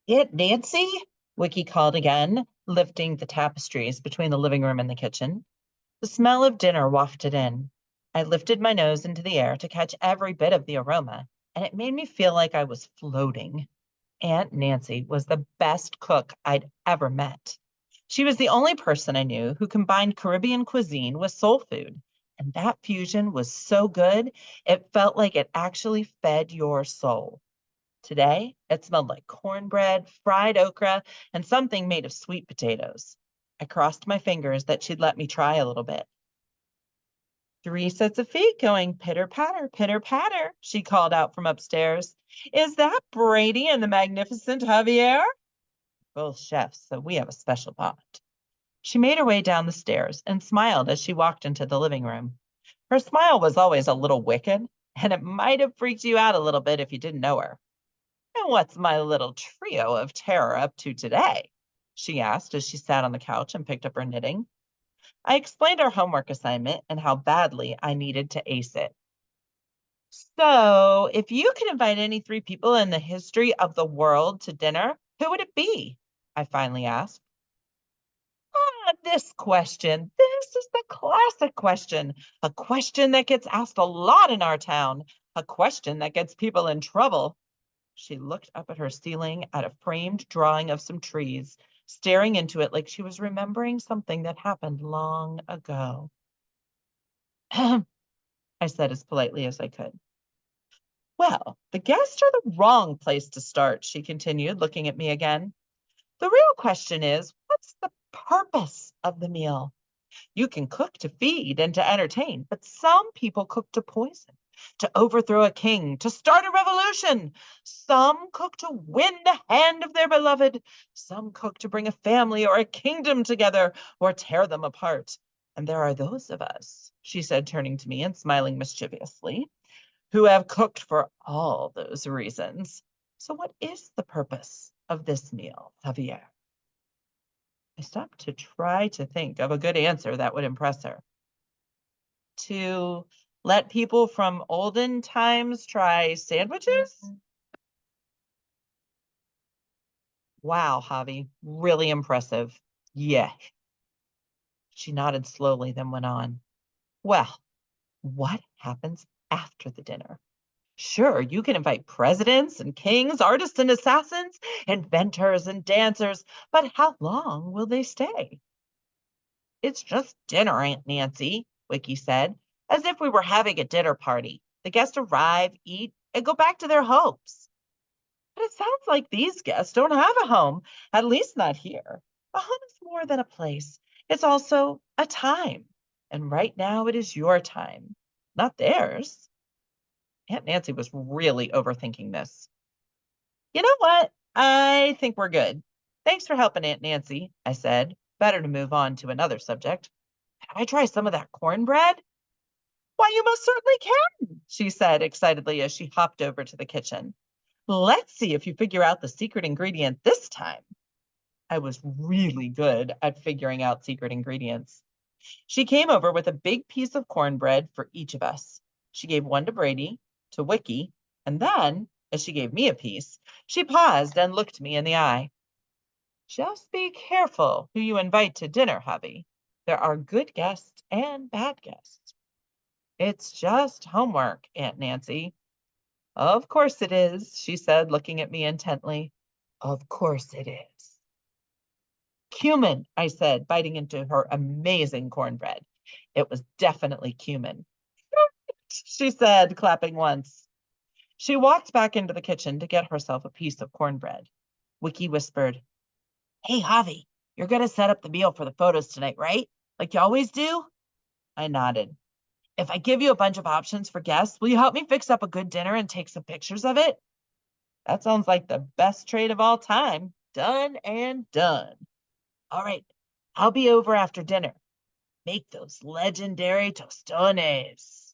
Aunt Nancy? Wiki called again, lifting the tapestries between the living room and the kitchen. The smell of dinner wafted in. I lifted my nose into the air to catch every bit of the aroma, and it made me feel like I was floating. Aunt Nancy was the best cook I'd ever met. She was the only person I knew who combined Caribbean cuisine with soul food, and that fusion was so good, it felt like it actually fed your soul. Today, it smelled like cornbread, fried okra, and something made of sweet potatoes. I crossed my fingers that she'd let me try a little bit. Three sets of feet going pitter patter, she called out from upstairs. Is that Brady and the magnificent Javier? Both chefs, so we have a special bond. She made her way down the stairs and smiled as she walked into the living room. Her smile was always a little wicked, and it might have freaked you out a little bit if you didn't know her. And what's my little trio of terror up to today? She asked as she sat on the couch and picked up her knitting. I explained our homework assignment and how badly I needed to ace it. So, if you could invite any three people in the history of the world to dinner, who would it be? I finally asked. This is the classic question, a question that gets asked a lot in our town, a question that gets people in trouble. She looked up at her ceiling at a framed drawing of some trees, staring into it like she was remembering something that happened long ago. I said as politely as I could. Well, the guests are the wrong place to start, she continued, looking at me again. The real question is, what's the purpose of the meal? You can cook to feed and to entertain, but some people cook to poison, to overthrow a king, to start a revolution. Some cook to win the hand of their beloved. Some cook to bring a family or a kingdom together or tear them apart. And there are those of us, she said, turning to me and smiling mischievously, who have cooked for all those reasons. So, what is the purpose of this meal, Javier? I stopped to try to think of a good answer that would impress her. To let people from olden times try sandwiches? Wow, Javi, really impressive. Yeah. She nodded slowly, then went on. Well, what happens after the dinner? Sure, you can invite presidents and kings, artists and assassins, inventors and dancers, but how long will they stay? It's just dinner, Aunt Nancy, Wiki said, as if we were having a dinner party. The guests arrive, eat, and go back to their homes. But it sounds like these guests don't have a home, at least not here. A home is more than a place, it's also a time. And right now, it is your time, not theirs. Aunt Nancy was really overthinking this. You know what? I think we're good. Thanks for helping, Aunt Nancy, I said. Better to move on to another subject. Can I try some of that cornbread? Why, you most certainly can, she said excitedly as she hopped over to the kitchen. Let's see if you figure out the secret ingredient this time. I was really good at figuring out secret ingredients. She came over with a big piece of cornbread for each of us. She gave one to Brady, to Wiki, and then, as she gave me a piece, she paused and looked me in the eye. Just be careful who you invite to dinner, hubby. There are good guests and bad guests. It's just homework, Aunt Nancy. Of course it is, she said, looking at me intently. Of course it is. Cumin, I said, biting into her amazing cornbread. It was definitely cumin. She said, clapping once. She walked back into the kitchen to get herself a piece of cornbread. Wiki whispered, Hey, Javi, you're going to set up the meal for the photos tonight, right? Like you always do? I nodded. If I give you a bunch of options for guests, will you help me fix up a good dinner and take some pictures of it? That sounds like the best trade of all time. Done and done. All right, I'll be over after dinner. Make those legendary tostones.